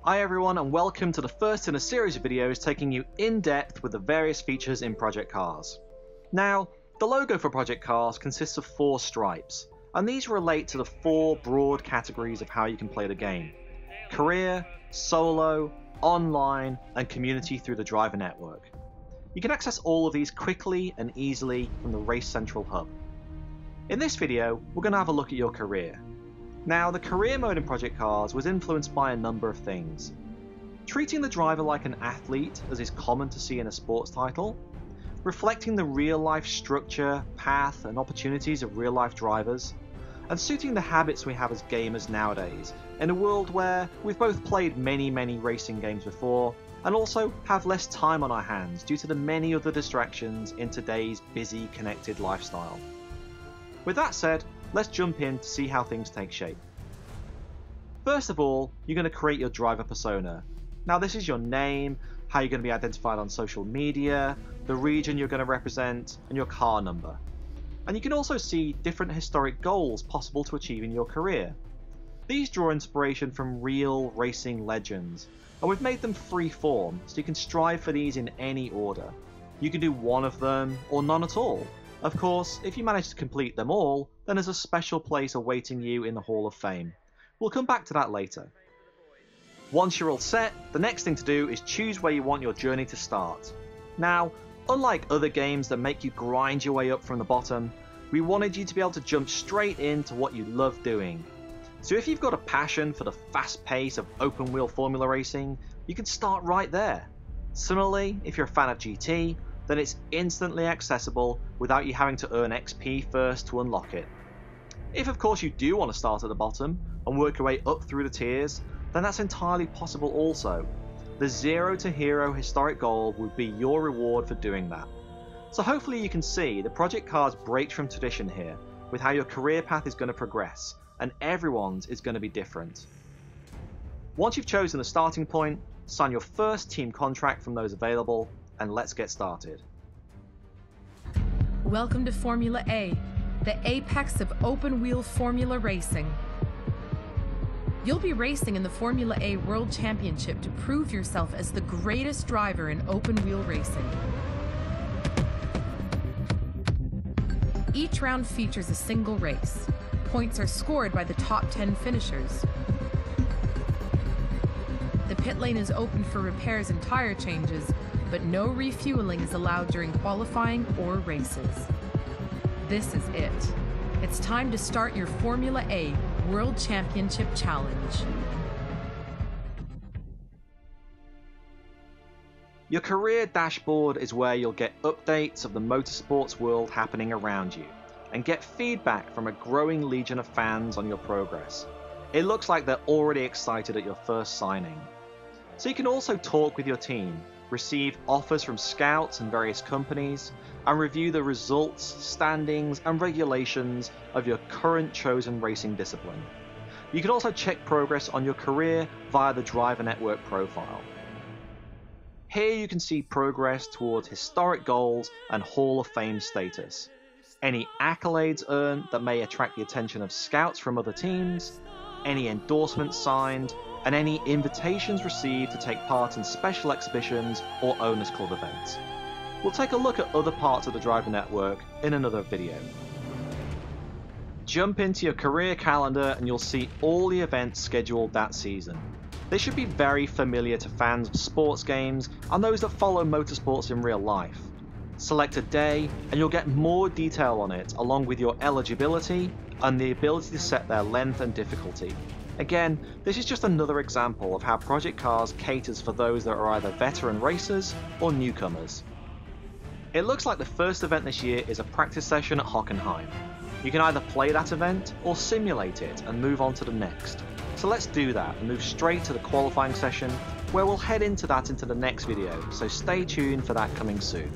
Hi everyone and welcome to the first in a series of videos taking you in depth with the various features in Project Cars. Now, the logo for Project Cars consists of 4 stripes, and these relate to the 4 broad categories of how you can play the game: career, solo, online, and community through the driver network. You can access all of these quickly and easily from the Race Central hub. In this video, we're going to have a look at your career. Now, the career mode in Project Cars was influenced by a number of things. Treating the driver like an athlete, as is common to see in a sports title, reflecting the real-life structure, path, and opportunities of real-life drivers, and suiting the habits we have as gamers nowadays, in a world where we've both played many racing games before, and also have less time on our hands due to the many other distractions in today's busy, connected lifestyle. With that said, let's jump in to see how things take shape. First of all, you're going to create your driver persona. Now this is your name, how you're going to be identified on social media, the region you're going to represent, and your car number. And you can also see different historic goals possible to achieve in your career. These draw inspiration from real racing legends, and we've made them free form, so you can strive for these in any order. You can do one of them, or none at all. Of course, if you manage to complete them all, then there's a special place awaiting you in the Hall of Fame. We'll come back to that later. Once you're all set, the next thing to do is choose where you want your journey to start. Now, unlike other games that make you grind your way up from the bottom, we wanted you to be able to jump straight into what you love doing. So if you've got a passion for the fast pace of open wheel formula racing, you can start right there. Similarly, if you're a fan of GT, then it's instantly accessible without you having to earn XP first to unlock it. If of course you do want to start at the bottom and work your way up through the tiers, then that's entirely possible also. The 0 to Hero historic goal would be your reward for doing that. So hopefully you can see the Project Cars breaks from tradition here with how your career path is going to progress, and everyone's is going to be different. Once you've chosen the starting point, sign your first team contract from those available, and let's get started. Welcome to Formula A, the apex of open-wheel formula racing. You'll be racing in the Formula A World Championship to prove yourself as the greatest driver in open-wheel racing. Each round features a single race. Points are scored by the top 10 finishers. The pit lane is open for repairs and tire changes, but no refueling is allowed during qualifying or races. This is it. It's time to start your Formula A World Championship Challenge. Your career dashboard is where you'll get updates of the motorsports world happening around you, and get feedback from a growing legion of fans on your progress. It looks like they're already excited at your first signing. So you can also talk with your team, receive offers from scouts and various companies, and review the results, standings, and regulations of your current chosen racing discipline. You can also check progress on your career via the driver network profile. Here you can see progress towards historic goals and Hall of Fame status, any accolades earned that may attract the attention of scouts from other teams, any endorsements signed, and any invitations received to take part in special exhibitions or Owners Club events. We'll take a look at other parts of the driver network in another video. Jump into your career calendar and you'll see all the events scheduled that season. They should be very familiar to fans of sports games and those that follow motorsports in real life. Select a day and you'll get more detail on it, along with your eligibility and the ability to set their length and difficulty. Again, this is just another example of how Project Cars caters for those that are either veteran racers or newcomers. It looks like the first event this year is a practice session at Hockenheim. You can either play that event or simulate it and move on to the next. So let's do that and move straight to the qualifying session, where we'll head into that into the next video, so stay tuned for that coming soon.